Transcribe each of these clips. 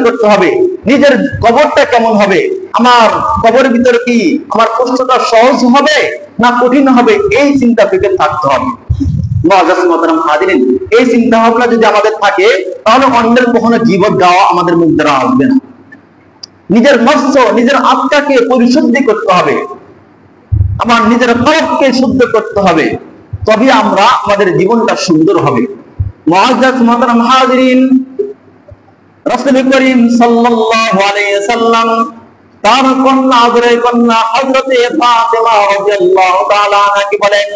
করতে হবে, নিজের কবরটা কেমন হবে, আমার কবরের ভিতরে কি আমার কষ্টটা সহজ হবে না কঠিন হবে, এই চিন্তা থেকে থাকতে হবে। এই চিন্তা ভাবনা যদি আমাদের থাকে তাহলে অন্যের কখনো জীবন দেওয়া আমাদের মুখ দ্বারা আসবে না। নিজের নফস, নিজের আত্মাকে পরিশুদ্ধি করতে হবে, আমার নিজের কলবকে শুদ্ধ করতে হবে, তবে আমরা আমাদের জীবনটা সুন্দর হবে। মুআজ্জাজ মুহতারাম হাজিরিন, রাসূল করিম সাল্লাল্লাহু আলাইহি সাল্লাম তার কন্যা, আদরের কন্যা হযরতে ফাতেমা রাদিয়াল্লাহু তাআলা আনহাকে বলেন,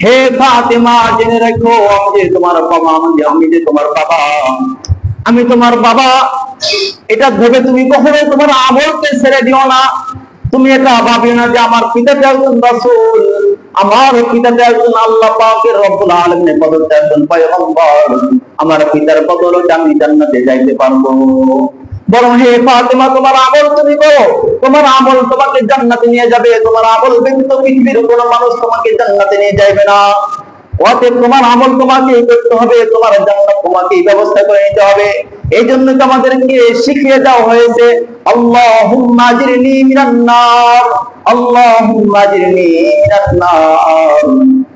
হে ফাতেমা, জেনে রাখো আমি যে তোমার বাবা, আমি যে তোমার বাবা, আমি তোমার বাবা, এটা ভেবে তুমি কখনো তোমার আমলকে ছেড়ে দিও না। তুমি এটা ভাবিও না যে আমার পিতাটা একজন রাসূল, আমার পিতাটা একজন আল্লাহ পাকের রব্বুল আলামিনের প্রদত্ত একজন পয়গম্বর, আমার পিতার বদৌলতে আমি জান্নাতে যাইতে পারবো। বরং হে ফাতেমা, তোমার আমল তুমি করো, তোমার আমল তোমাকে জান্নাতে নিয়ে যাবে, তোমার আমল ব্যতীত পৃথিবীর কোনো মানুষ তোমাকে জান্নাতে নিয়ে যাবে না। অতএব তোমার আমল তোমাকে করতে হবে, তোমার জান্নাত তোমাকে ব্যবস্থা করে নিতে হবে। এই জন্য তো আমাদেরকে শিখিয়ে দেওয়া হয়েছে আল্লাহুম্মা আজরিনি মিনান নার, আল্লাহুম্মা আজরিনি মিনান নার।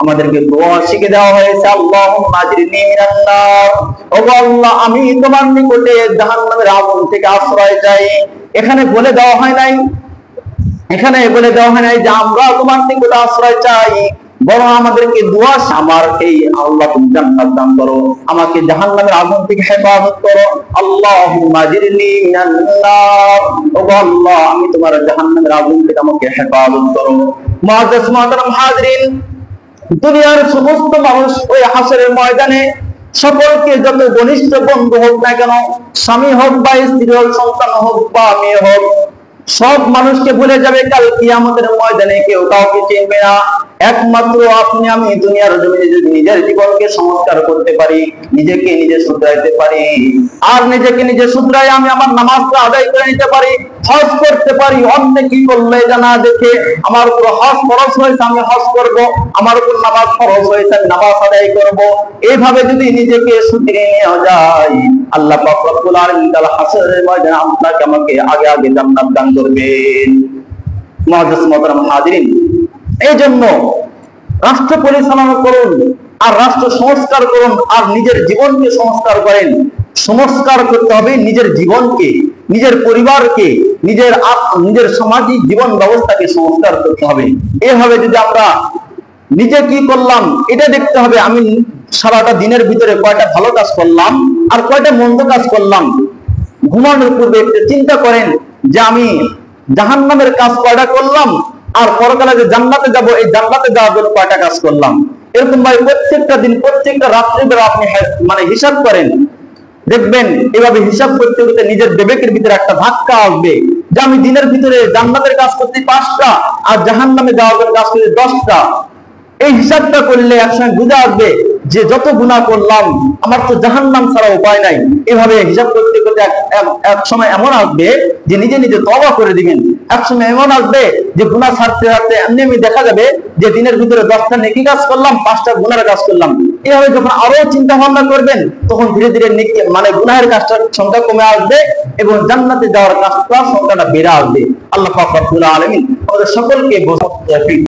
আমাদেরকে দোয়া শিখিয়ে দেওয়া হয়েছে আল্লাহুম্মা আজরিনি মিনান নার, ও আল্লাহ আমি তোমার নিকটে জাহান্নামের আগুন থেকে আশ্রয় চাই। এখানে বলে দেওয়া হয় নাই, এখানে বলে দেওয়া হয় নাই যে আমরা তোমার নিকটে আশ্রয় চাই, বরং আমাদেরকে দোয়া, আমার এই আল্লাহ তুমি জান্নাত দান করো, আমাকে জাহান্নামের আগুন থেকে হেফাজত করো। আল্লাহুম্মা আজরিনি মিনান নার, ও আল্লাহ আমি তোমার জাহান্নামের আগুন থেকে আমাকে হেফাজত করো। মুআজ্জাজ মুহতারাম হাজিরিন, দুনিয়ার সমস্ত মানুষ ওই হাসরের ময়দানে সকলকে, যত ঘনিষ্ঠ বন্ধু হোক না কেন, স্বামী হোক বা স্ত্রী হোক, সন্তান হোক বা মেয়ে হোক, সব মানুষকে ভুলে যাবে। কাল কিয়ামতের ময়দানে কেউ কাউকে চিনবে না। একমাত্র আপনি আমি দুনিয়ার জমিনে যদি নিজের জীবনকে সংস্কার করতে পারি, নিজেকে নিজে শুধরাইতে পারি, আর নিজেকে নিজে শুধরাই আমি আমার নামাজটা আদায় করে নিতে পারি, হজ করতে পারি, অন্য কি করলে জানা দেখে আমার উপর হজ ফরজ হয়েছে আমি হজ করব, আমার উপর নামাজ ফরজ হয়েছে আমি নামাজ আদায় করব, এইভাবে যদি নিজেকে শুধরিয়ে নেওয়া যায়, আল্লাহ পাক রব্বুল আলামিন তাআলা হাসরের ময়দানে আপনাকে আমাকে আগে আগে জান্নাত দান করবেন। মুআজ্জাজ মুহতারাম হাজিরিন, এই জন্য রাষ্ট্র পরিচালনা করুন আর রাষ্ট্র সংস্কার করুন আর নিজের জীবনকে সংস্কার করেন। সংস্কার করতে হবে নিজের জীবনকে, নিজের পরিবারকে, নিজের সামাজিক জীবন ব্যবস্থাকে সংস্কার করতে হবে। এভাবে যদি আমরা নিজে কি করলাম এটা দেখতে হবে, আমি সারাটা দিনের ভিতরে কয়টা ভালো কাজ করলাম আর কয়টা মন্দ কাজ করলাম। ঘুমানোর পূর্বে একটু চিন্তা করেন যে আমি জাহান্নামের কাজ কয়টা করলাম আর পরকালে যে জান্নাতে যাব এই জান্নাতে যাওয়ার জন্য কয়টা কাজ করলাম। এরকম ভাই প্রত্যেকটা দিন, প্রত্যেকটা রাত্রি বেলা আপনি হিসাব করেন, দেখবেন এভাবে হিসাব করতে করতে নিজের বিবেকের ভিতরে একটা ধাক্কা আসবে যে আমি দিনের ভিতরে জান্নাতের কাজ করতে 5টা আর জাহান্নামে যাওয়ার জন্য কাজ করতে 10টা। এই হিসাবটা করলে একসময় বুঝে আসবে যে যত গুনাহ করলাম আমার তো জাহান্নাম ছাড়া উপায় নাই। এভাবে হিসাব করতে করতে এক সময় এমন আসবে যে নিজে নিজে তওবা করে দিবেন। এক সময় এমন আসবে যে গুনাহ ছাড়তে ছাড়তে এমনি দেখা যাবে যে দিনের ভিতরে 10টা নেকি কাজ করলাম, 5টা গুনাহের কাজ করলাম। এভাবে যখন আরো চিন্তা ভাবনা করবেন তখন ধীরে ধীরে নেকি গুনাহের কাজটার সংখ্যা কমে আসবে এবং জান্নাতে যাওয়ার কাজটা সংখ্যাটা বেড়ে আসবে। আল্লাহ পাক রব্বুল আলামিন আমাদের সকলকে বোঝাতে